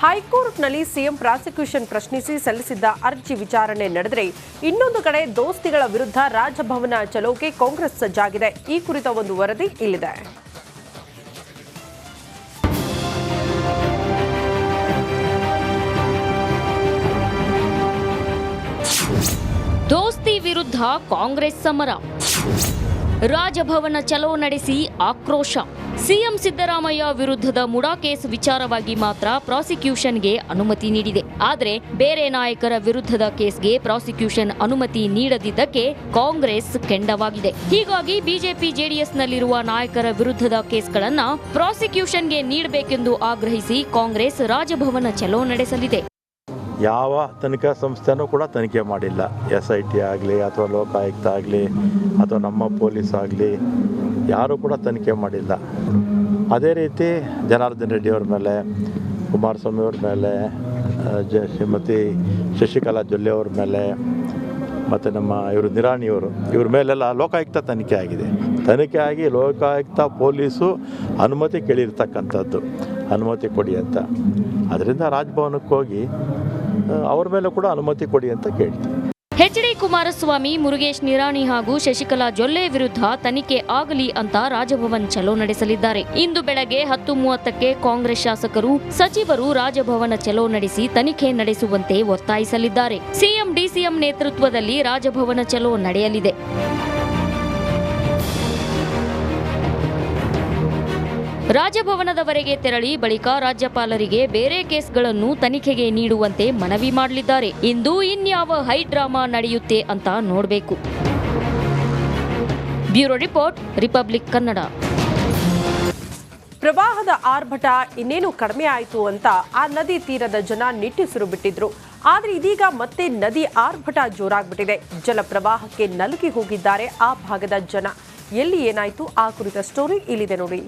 ಹೈಕೋರ್ಟ್ನಲ್ಲಿ CM prosecution ಪ್ರಶ್ನಿಸಿ ಸಲ್ಲಿಸಿದ್ದ ಅರ್ಜಿ ವಿಚಾರಣೆ ನಡೆದರೆ ಇನ್ನೊಂದು ಕಡೆ ದೋಸ್ತಿಗಳ ವಿರುದ್ಧ ರಾಜಭವನ ಚಲೋಗೆ ಕಾಂಗ್ರೆಸ್ ಸಜ್ಜಾಗಿದೆ. ಈ ಕುರಿತ ಒಂದು ವರದಿ ಇಲ್ಲಿದೆ. ದೋಸ್ತಿ ವಿರುದ್ಧ ಕಾಂಗ್ರೆಸ್ ಸಮರ, ರಾಜಭವನ ಚಲೋ ನಡೆಸಿ ಆಕ್ರೋಶ. ಸಿಎಂ ಸಿದ್ದರಾಮಯ್ಯ ವಿರುದ್ಧದ ಮುಡಾ ಕೇಸ್ ವಿಚಾರವಾಗಿ ಮಾತ್ರ ಪ್ರಾಸಿಕ್ಯೂಷನ್ಗೆ ಅನುಮತಿ ನೀಡಿದೆ. ಆದರೆ ಬೇರೆ ನಾಯಕರ ವಿರುದ್ಧದ ಕೇಸ್ಗೆ ಪ್ರಾಸಿಕ್ಯೂಷನ್ ಅನುಮತಿ ನೀಡದಿದ್ದಕ್ಕೆ ಕಾಂಗ್ರೆಸ್ ಕೆಂಡವಾಗಿದೆ. ಹೀಗಾಗಿ ಬಿಜೆಪಿ ಜೆಡಿಎಸ್ನಲ್ಲಿರುವ ನಾಯಕರ ವಿರುದ್ಧದ ಕೇಸ್ಗಳನ್ನು ಪ್ರಾಸಿಕ್ಯೂಷನ್ಗೆ ನೀಡಬೇಕೆಂದು ಆಗ್ರಹಿಸಿ ಕಾಂಗ್ರೆಸ್ ರಾಜಭವನ ಚಲೋ ನಡೆಸಲಿದೆ. ಯಾವ ತನಿಖಾ ಸಂಸ್ಥೆನೂ ಕೂಡ ತನಿಖೆ ಮಾಡಿಲ್ಲ. SIT ಆಗಲಿ ಅಥವಾ ಲೋಕಾಯುಕ್ತ ಆಗಲಿ ಅಥವಾ ನಮ್ಮ ಪೊಲೀಸ್ ಆಗಲಿ ಯಾರೂ ಕೂಡ ತನಿಖೆ ಮಾಡಿಲ್ಲ. ಅದೇ ರೀತಿ ಜನಾರ್ದನ್ ರೆಡ್ಡಿ ಅವ್ರ ಮೇಲೆ, ಕುಮಾರಸ್ವಾಮಿ ಅವ್ರ ಮೇಲೆ, ಶ್ರೀಮತಿ ಶಶಿಕಲಾ ಜೊಲ್ಲೆ ಅವ್ರ ಮೇಲೆ ಮತ್ತು ನಮ್ಮ ನಿರಾಣಿಯವರು ಇವ್ರ ಮೇಲೆಲ್ಲ ಲೋಕಾಯುಕ್ತ ತನಿಖೆ ಆಗಿದೆ. ತನಿಖೆ ಆಗಿ ಲೋಕಾಯುಕ್ತ ಪೊಲೀಸು ಅನುಮತಿ ಕೇಳಿರ್ತಕ್ಕಂಥದ್ದು, ಅನುಮತಿ ಕೊಡಿ ಅಂತ. ಅದರಿಂದ ರಾಜಭವನಕ್ಕೆ ಹೋಗಿ ಅವ್ರ ಮೇಲೆ ಕೂಡ ಅನುಮತಿ ಕೊಡಿ ಅಂತ ಕೇಳ್ತೀವಿ. HD ಕುಮಾರಸ್ವಾಮಿ, ಮುರುಗೇಶ್ ನಿರಾಣಿ ಹಾಗೂ ಶಶಿಕಲಾ ಜೊಲ್ಲೆ ವಿರುದ್ಧ ತನಿಖೆ ಆಗಲಿ ಅಂತ ರಾಜಭವನ್ ಚಲೋ ನಡೆಸಲಿದ್ದಾರೆ. ಇಂದು ಬೆಳಗ್ಗೆ 10:30ಕ್ಕೆ ಕಾಂಗ್ರೆಸ್ ಶಾಸಕರು, ಸಚಿವರು ರಾಜಭವನ ಚಲೋ ನಡೆಸಿ ತನಿಖೆ ನಡೆಸುವಂತೆ ಒತ್ತಾಯಿಸಲಿದ್ದಾರೆ. ಸಿಎಂ ಡಿಸಿಎಂ ನೇತೃತ್ವದಲ್ಲಿ ರಾಜಭವನ ಚಲೋ ನಡೆಯಲಿದೆ. ರಾಜಭವನದವರೆಗೆ ತೆರಳಿ ಬಳಿಕ ರಾಜ್ಯಪಾಲರಿಗೆ ಬೇರೆ ಕೇಸ್ಗಳನ್ನು ತನಿಖೆಗೆ ನೀಡುವಂತೆ ಮನವಿ ಮಾಡಲಿದ್ದಾರೆ. ಇಂದು ಇನ್ಯಾವ ಹೈ ಡ್ರಾಮಾ ನಡೆಯುತ್ತೆ ಅಂತ ನೋಡಬೇಕು. Bureau report, republic Kannada. ಪ್ರವಾಹದ ಆರ್ಭಟ ಇನ್ನೇನು ಕಡಿಮೆ ಆಯಿತು ಅಂತ ಆ ನದಿ ತೀರದ ಜನ ನಿಟ್ಟುಸಿರು ಬಿಟ್ಟಿದ್ರು. ಆದರೆ ಇದೀಗ ಮತ್ತೆ ನದಿ ಆರ್ಭಟ ಜೋರಾಗ್ಬಿಟ್ಟಿದೆ. ಜಲಪ್ರವಾಹಕ್ಕೆ ನಲುಗಿ ಹೋಗಿದ್ದಾರೆ ಆ ಭಾಗದ ಜನ. ಎಲ್ಲಿ ಏನಾಯಿತು ಆ ಕುರಿತ ಸ್ಟೋರಿ ಇಲ್ಲಿದೆ ನೋಡಿ.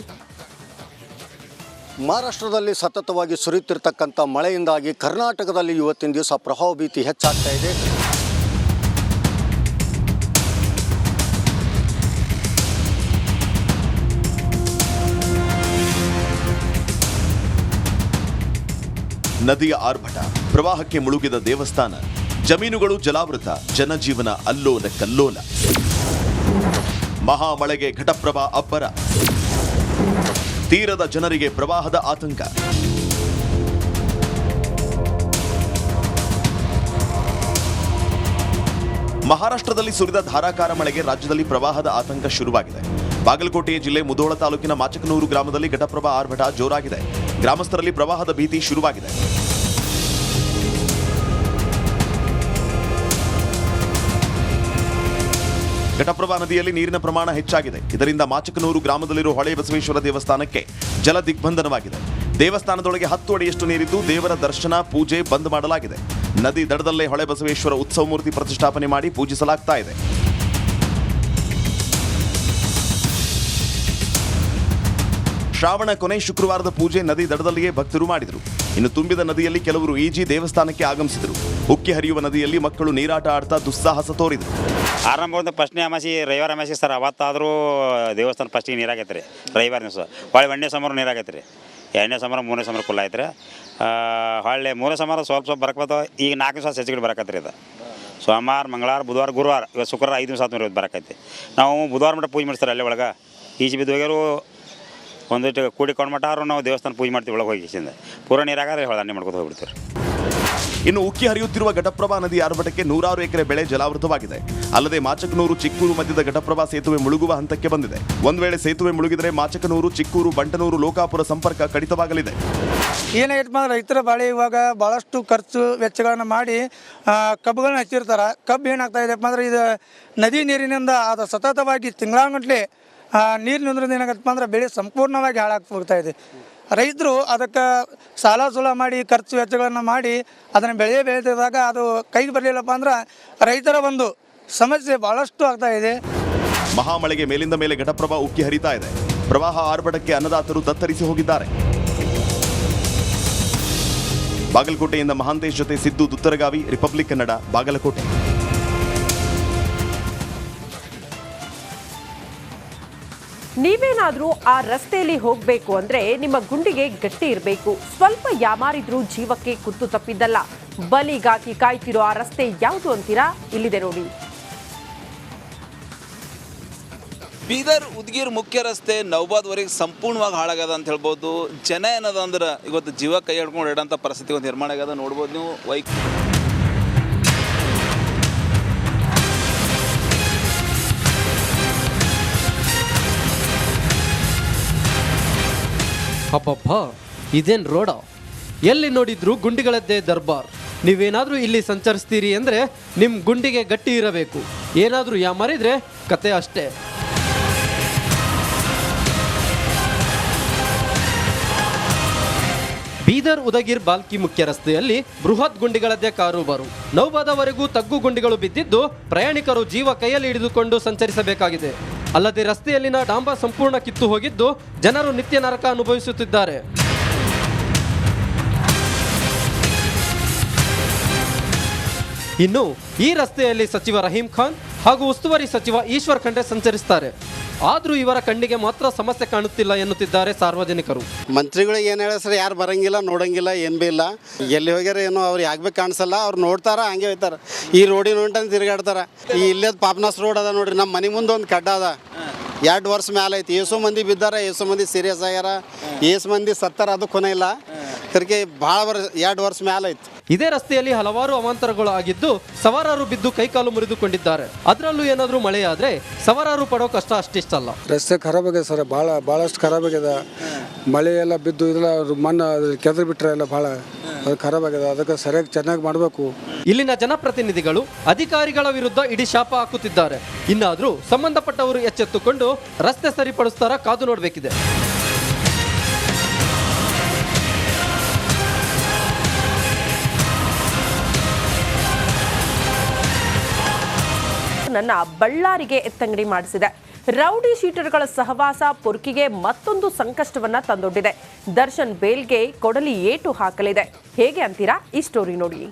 ಮಹಾರಾಷ್ಟ್ರದಲ್ಲಿ ಸತತವಾಗಿ ಸುರಿಯುತ್ತಿರತಕ್ಕಂಥ ಮಳೆಯಿಂದಾಗಿ ಕರ್ನಾಟಕದಲ್ಲಿ ಇವತ್ತಿನ ದಿವಸ ಪ್ರವಾಹ ಭೀತಿ ಹೆಚ್ಚಾಗ್ತಾ ಇದೆ. ನದಿಯ ಆರ್ಭಟ, ಪ್ರವಾಹಕ್ಕೆ ಮುಳುಗಿದ ದೇವಸ್ಥಾನ, ಜಮೀನುಗಳು ಜಲಾವೃತ, ಜನಜೀವನ ಅಲ್ಲೋಲ ಕಲ್ಲೋಲ. ಮಹಾಮಳೆಗೆ ಘಟಪ್ರಭಾ ಅಬ್ಬರ, ತೀರದ ಜನರಿಗೆ ಪ್ರವಾಹದ ಆತಂಕ. ಮಹಾರಾಷ್ಟ್ರದಲ್ಲಿ ಸುರಿದ ಧಾರಾಕಾರ ಮಳೆಗೆ ರಾಜ್ಯದಲ್ಲಿ ಪ್ರವಾಹದ ಆತಂಕ ಶುರುವಾಗಿದೆ. ಬಾಗಲಕೋಟೆ ಜಿಲ್ಲೆ ಮುಧೋಳ ತಾಲೂಕಿನ ಮಾಚಕನೂರು ಗ್ರಾಮದಲ್ಲಿ ಘಟಪ್ರಭಾ ಆರ್ಭಟ ಜೋರಾಗಿದೆ. ಗ್ರಾಮಸ್ಥರಲ್ಲಿ ಪ್ರವಾಹದ ಭೀತಿ ಶುರುವಾಗಿದೆ. ಘಟಪ್ರಭಾ ನದಿಯಲ್ಲಿ ನೀರಿನ ಪ್ರಮಾಣ ಹೆಚ್ಚಾಗಿದೆ. ಇದರಿಂದ ಮಾಚಕನೂರು ಗ್ರಾಮದಲ್ಲಿರುವ ಹೊಳೆ ಬಸವೇಶ್ವರ ದೇವಸ್ಥಾನಕ್ಕೆ ಜಲ ದಿಗ್ಬಂಧನವಾಗಿದೆ. ದೇವಸ್ಥಾನದೊಳಗೆ 10 ಅಡಿಯಷ್ಟು ನೀರಿದ್ದು ದೇವರ ದರ್ಶನ, ಪೂಜೆ ಬಂದ್ ಮಾಡಲಾಗಿದೆ. ನದಿ ದಡದಲ್ಲೇ ಹೊಳೆ ಬಸವೇಶ್ವರ ಉತ್ಸವ ಮೂರ್ತಿ ಪ್ರತಿಷ್ಠಾಪನೆ ಮಾಡಿ ಪೂಜಿಸಲಾಗ್ತಾ ಇದೆ. ಶ್ರಾವಣ ಕೊನೆ ಶುಕ್ರವಾರದ ಪೂಜೆ ನದಿ ದಡದಲ್ಲಿಯೇ ಭಕ್ತರು ಮಾಡಿದರು. ಇನ್ನು ತುಂಬಿದ ನದಿಯಲ್ಲಿ ಕೆಲವರು ಈಜಿ ದೇವಸ್ಥಾನಕ್ಕೆ ಆಗಮಿಸಿದರು. ಉಕ್ಕಿ ಹರಿಯುವ ನದಿಯಲ್ಲಿ ಮಕ್ಕಳು ನೀರಾಟ ಆಡ್ತಾ ದುಸ್ಸಾಹಸ ತೋರಿದರು. ಆರಂಭದ ಫಸ್ಟ್ನೇ ಅಮಾಸಿ ರವಿವಾರ ಅಮಾಸಿ ಸರ್, ಅವತ್ತಾದರೂ ದೇವಸ್ಥಾನ ಫಸ್ಟಿಗೆ ನೀರಾಗೈತೆ ರೀ. ರವಿವಾರ ದಿವಸ ಹೊಳೆ 1ನೇ ಸೋಮವಾರ ನೀರಾಗೈತೆ ರೀ. 2ನೇ ಸೋಮವಾರ 3ನೇ ಸೋಮವಾರ ಫುಲ್ ಆಯ್ತು ರೀ. ಹೊಳ್ಳೆ 3ನೇ ಸೋಮವಾರ ಸ್ವಲ್ಪ ಬರಕತ್ತ. ಈಗ 4 ದಿವಸ ಹೆಚ್ಚಿಗೆ ಬರಕತ್ತೆ ರೀ. ಅದು ಸೋಮವಾರ, ಮಂಗಳವಾರ, ಬುಧವಾರ, ಗುರುವಾರ, ಇವತ್ತು ಶುಕ್ರವಾರ 5 ದಿವಸ ಆದ್ಮೇಲೆ ಇವತ್ತು ಬರಕೈತಿ. ನಾವು ಬುಧವಾರ ಮಟ್ಟ ಪೂಜೆ ಮಾಡ್ತಾರೆ ಅಲ್ಲೇ ಒಳಗೆ. ಈಜು ಬಿದ್ದು ಹೋಗ್ಯಾರು ಒಂದಿಟ್ಟು ಕೂಡಿಕೊಂಡು ಮಟ್ಟಾರು ನಾವು ದೇವಸ್ಥಾನ ಪೂಜೆ ಮಾಡ್ತೀವಿ. ಒಳಗೆ ಹೋಗಿ ಪೂರ ನೀರಾಗಾದ್ರೆ ಹೊಳನ್ನೇ ಮಾಡ್ಕೊಂಡು ಹೋಗ್ಬಿಡ್ತೀವಿ. ಇನ್ನು ಉಕ್ಕಿ ಹರಿಯುತ್ತಿರುವ ಘಟಪ್ರಭಾ ನದಿ ಆರ್ಭಟಕ್ಕೆ 100 ಎಕರೆ ಬೆಳೆ ಜಲಾವೃತವಾಗಿದೆ. ಅಲ್ಲದೆ ಮಾಚಕನೂರು ಚಿಕ್ಕೂರು ಮಧ್ಯದ ಘಟಪ್ರಭಾ ಸೇತುವೆ ಮುಳುಗುವ ಹಂತಕ್ಕೆ ಬಂದಿದೆ. ಒಂದು ವೇಳೆ ಸೇತುವೆ ಮುಳುಗಿದರೆ ಮಾಚಕನೂರು, ಚಿಕ್ಕೂರು, ಬಂಟನೂರು, ಲೋಕಾಪುರ ಸಂಪರ್ಕ ಕಡಿತವಾಗಲಿದೆ. ಏನಾಗೈತೆ ಅಂದ್ರೆ ರೈತರ ಬಾಳೆ ಇವಾಗ ಭಾಳಷ್ಟು ಖರ್ಚು ವೆಚ್ಚಗಳನ್ನು ಮಾಡಿ ಕಬ್ಬುಗಳನ್ನ ಹಚ್ಚಿರ್ತಾರೆ. ಕಬ್ಬು ಏನಾಗ್ತಾ ಇದೆಯಪ್ಪ ಅಂದ್ರೆ ಇದು ನದಿ ನೀರಿನಿಂದ ಅದು ಸತತವಾಗಿ ತಿಂಗಳಾಂಗಟ್ಲೆ ನೀರು ನಿಂದ್ರಿಂದ ಏನಾಗತ್ತಪ್ಪ ಅಂದ್ರೆ ಬೆಳೆ ಸಂಪೂರ್ಣವಾಗಿ ಹಾಳಾಗಿ ಹೋಗ್ತಾ ಇದೆ. ರೈತರು ಅದಕ್ಕೆ ಸಾಲ ಸೂಲ ಮಾಡಿ ಖರ್ಚು ವೆಚ್ಚಗಳನ್ನು ಮಾಡಿ ಅದನ್ನು ಬೆಳೆದಿದ್ದಾಗ ಅದು ಕೈಗೆ ಬರಲಿಲ್ಲಪ್ಪ ಅಂದ್ರೆ ರೈತರ ಒಂದು ಸಮಸ್ಯೆ ಭಾಳಷ್ಟು ಆಗ್ತಾ ಇದೆ. ಮಹಾಮಳೆಗೆ ಮೇಲಿಂದ ಮೇಲೆ ಘಟಪ್ರಭಾ ಉಕ್ಕಿ ಹರಿತಾ ಇದೆ. ಪ್ರವಾಹ ಆರ್ಭಟಕ್ಕೆ ಅನ್ನದಾತರು ತತ್ತರಿಸಿ ಹೋಗಿದ್ದಾರೆ. ಬಾಗಲಕೋಟೆಯಿಂದ ಮಹಾಂತೇಶ್ ಜೊತೆ ಸಿದ್ದು ದುತ್ತರಗಾವಿ, ರಿಪಬ್ಲಿಕ್ ಕನ್ನಡ, ಬಾಗಲಕೋಟೆ. ನೀವೇನಾದ್ರೂ ಆ ರಸ್ತೆಯಲ್ಲಿ ಹೋಗ್ಬೇಕು ಅಂದ್ರೆ ನಿಮ್ಮ ಗುಂಡಿಗೆ ಗಟ್ಟಿ ಇರಬೇಕು. ಸ್ವಲ್ಪ ಯಾಮಾರಿದ್ರೂ ಜೀವಕ್ಕೆ ಕುತ್ತು ತಪ್ಪಿದ್ದಲ್ಲ. ಬಲಿಗಾಗಿ ಕಾಯ್ತಿರೋ ಆ ರಸ್ತೆ ಯಾವುದು ಅಂತೀರಾ? ಇಲ್ಲಿದೆ ನೋಡಿ. ಬೀದರ್ ಉದ್ಗೀರ್ ಮುಖ್ಯ ರಸ್ತೆ ನೌಬಾದ್ವರೆಗೆ ಸಂಪೂರ್ಣವಾಗಿ ಹಾಳಾಗ್ಯದ ಅಂತ ಹೇಳ್ಬೋದು. ಜನ ಏನದ ಅಂದ್ರೆ ಇವತ್ತು ಜೀವ ಕೈ ಹಿಡ್ಕೊಂಡು ಇಡೋಂಥ ಪರಿಸ್ಥಿತಿ ಒಂದು ನಿರ್ಮಾಣ ಆಗ್ಯದ. ನೋಡ್ಬೋದು ನೀವು ಅಪ್ಪಪ್ಪ, ಇದೇನು ರೋಡ? ಎಲ್ಲಿ ನೋಡಿದ್ರು ಗುಂಡಿಗಳದ್ದೇ ದರ್ಬಾರ್. ನೀವೇನಾದರೂ ಇಲ್ಲಿ ಸಂಚರಿಸ್ತೀರಿ ಅಂದರೆ ನಿಮ್ಮ ಗುಂಡಿಗೆ ಗಟ್ಟಿ ಇರಬೇಕು. ಏನಾದರೂ ಯಾಮಾರಿದ್ರೆ ಕತೆ ಅಷ್ಟೇ. ಬೀದರ್ ಉದಗಿರ್ ಬಾಲ್ಕಿ ಮುಖ್ಯ ರಸ್ತೆಯಲ್ಲಿ ಬೃಹತ್ ಗುಂಡಿಗಳದ್ದೇ ಕಾರುಬಾರು. ನೌಬಾದವರೆಗೂ ತಗ್ಗು ಗುಂಡಿಗಳು ಬಿದ್ದಿದ್ದು ಪ್ರಯಾಣಿಕರು ಜೀವ ಕೈಯಲ್ಲಿ ಹಿಡಿದುಕೊಂಡು ಸಂಚರಿಸಬೇಕಾಗಿದೆ. ಅಲ್ಲದೆ ರಸ್ತೆಯಲ್ಲಿನ ಡಾಂಬಾ ಸಂಪೂರ್ಣ ಕಿತ್ತು ಹೋಗಿದ್ದು ಜನರು ನಿತ್ಯ ನರಕ ಅನುಭವಿಸುತ್ತಿದ್ದಾರೆ. ಇನ್ನು ಈ ರಸ್ತೆಯಲ್ಲಿ ಸಚಿವ ರಹೀಂ ಖಾನ್ ಹಾಗೂ ಉಸ್ತುವಾರಿ ಸಚಿವ ಈಶ್ವರ್ ಖಂಡ್ರೆ ಸಂಚರಿಸುತ್ತಾರೆ. ಆದರೂ ಇವರ ಕಣ್ಣಿಗೆ ಮಾತ್ರ ಸಮಸ್ಯೆ ಕಾಣುತ್ತಿಲ್ಲ ಎನ್ನುತ್ತಿದ್ದಾರೆ ಸಾರ್ವಜನಿಕರು. ಮಂತ್ರಿಗಳಿಗೆ ಏನು ಹೇಳ ಸರ್, ಯಾರು ಬರಂಗಿಲ್ಲ, ನೋಡಂಗಿಲ್ಲ, ಏನು ಭೀ ಇಲ್ಲ. ಎಲ್ಲಿ ಹೋಗ್ಯಾರ ಏನೋ ಅವ್ರು ಯಾಕೆ ಕಾಣಿಸಲ್ಲ. ಅವ್ರು ನೋಡ್ತಾರ, ಹಂಗೆ ಹೋಯ್ತಾರೆ. ಈ ರೋಡಿನ ಹೊಂಟಂತ ತಿರುಗಾಡ್ತಾರೆ. ಈ ಇಲ್ಲದ ಪಾಪನಾಸ್ ರೋಡ್ ಅದ ನೋಡ್ರಿ, ನಮ್ಮ ಮನೆ ಮುಂದೆ ಒಂದು ಕಡ್ಡ ಅದ. 2 ವರ್ಷ ಮೇಲೆ ಐತಿ. ಏಸು ಮಂದಿ ಬಿದ್ದಾರ, ಏಸು ಮಂದಿ ಸೀರಿಯಸ್ ಆಗ್ಯಾರ, ಏಸು ಮಂದಿ ಸತ್ತಾರ, ಅದು ಕೊನೆ ಇಲ್ಲ. ಕರ್ಕೆ ಭಾಳ 2 ವರ್ಷ ಮೇಲೆ ಐತಿ. ಇದೇ ರಸ್ತೆಯಲ್ಲಿ ಹಲವಾರು ಅವಾಂತರಗಳು ಆಗಿದ್ದು ಸವಾರರು ಬಿದ್ದು ಕೈಕಾಲು ಮುರಿದುಕೊಂಡಿದ್ದಾರೆ. ಅದರಲ್ಲೂ ಏನಾದರೂ ಮಳೆಯಾದರೆ ಸವಾರರು ಪಡೋ ಕಷ್ಟ ಅಷ್ಟಿಷ್ಟಲ್ಲ. ರಸ್ತೆ ಖರಾಬ್ ಆಗಿದೆ ಸರ್, ಭಾಳಷ್ಟು ಖರಾಬ್ ಆಗಿದೆ. ಮಳೆ ಎಲ್ಲ ಬಿದ್ದು ಇದೆಲ್ಲ ಮಣ್ಣು ಕೆದರಿ ಬಿಟ್ಟರೆ ಎಲ್ಲ ಭಾಳ ಅದು ಖರಾಬ್ ಆಗಿದೆ. ಅದಕ್ಕೆ ಸರಿಯಾಗಿ ಚೆನ್ನಾಗಿ ಮಾಡಬೇಕು. ಇಲ್ಲಿನ ಜನಪ್ರತಿನಿಧಿಗಳು ಅಧಿಕಾರಿಗಳ ವಿರುದ್ಧ ಇಡೀ ಶಾಪ ಹಾಕುತ್ತಿದ್ದಾರೆ. ಇನ್ನಾದರೂ ಸಂಬಂಧಪಟ್ಟವರು ಎಚ್ಚೆತ್ತುಕೊಂಡು ರಸ್ತೆ ಸರಿಪಡಿಸ್ತಾರ ಕಾದು ನೋಡಬೇಕಿದೆ. ನನ್ನ ಬಳ್ಳಾರಿಗೆ ಎತ್ತಂಗಡಿ ಮಾಡಿಸಿದೆ. ರೌಡಿ ಶೀಟರ್ಗಳ ಸಹವಾಸ ಪೊರ್ಕಿಗೆ ಮತ್ತೊಂದು ಸಂಕಷ್ಟವನ್ನ ತಂದೊಡ್ಡಿದೆ. ದರ್ಶನ್ ಬೇಲ್ಗೆ ಕೊಡಲಿ ಏಟು ಹಾಕಲಿದೆ. ಹೇಗೆ ಅಂತೀರಾ? ಈ ಸ್ಟೋರಿ ನೋಡಿ.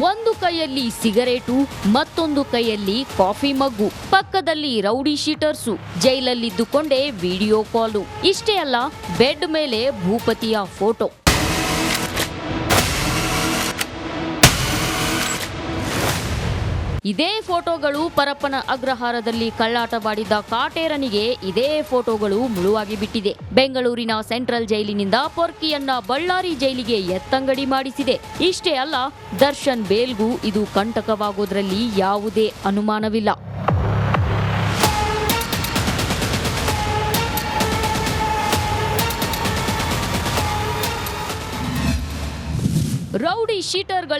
ಒಂದು ಕೈಯಲ್ಲಿ ಸಿಗರೇಟು, ಮತ್ತೊಂದು ಕೈಯಲ್ಲಿ ಕಾಫಿ ಮಗ್ಗು, ಪಕ್ಕದಲ್ಲಿ ರೌಡಿ ಶೀಟರ್ಸು, ಜೈಲಲ್ಲಿದ್ದುಕೊಂಡೇ ವಿಡಿಯೋ ಕಾಲು. ಇಷ್ಟೇ ಅಲ್ಲ, ಬೆಡ್ ಮೇಲೆ ಭೂಪತಿಯ ಫೋಟೋ. ಇದೇ ಫೋಟೋಗಳು ಪರಪ್ಪನ ಅಗ್ರಹಾರದಲ್ಲಿ ಕಳ್ಳಾಟವಾಡಿದ್ದ ಕಾಟೇರನಿಗೆ ಇದೇ ಫೋಟೋಗಳು ಮುಳುವಾಗಿ ಬಿಟ್ಟಿದೆ. ಬೆಂಗಳೂರಿನ ಸೆಂಟ್ರಲ್ ಜೈಲಿನಿಂದ ಪೊರ್ಕಿಯನ್ನ ಬಳ್ಳಾರಿ ಜೈಲಿಗೆ ಎತ್ತಂಗಡಿ ಮಾಡಿಸಿದೆ. ಇಷ್ಟೇ ಅಲ್ಲ, ದರ್ಶನ್ ಬೇಲ್ಗೂ ಇದು ಕಂಟಕವಾಗೋದ್ರಲ್ಲಿ ಯಾವುದೇ ಅನುಮಾನವಿಲ್ಲ. ರೌಡಿ ಶೀಟರ್ಗಳ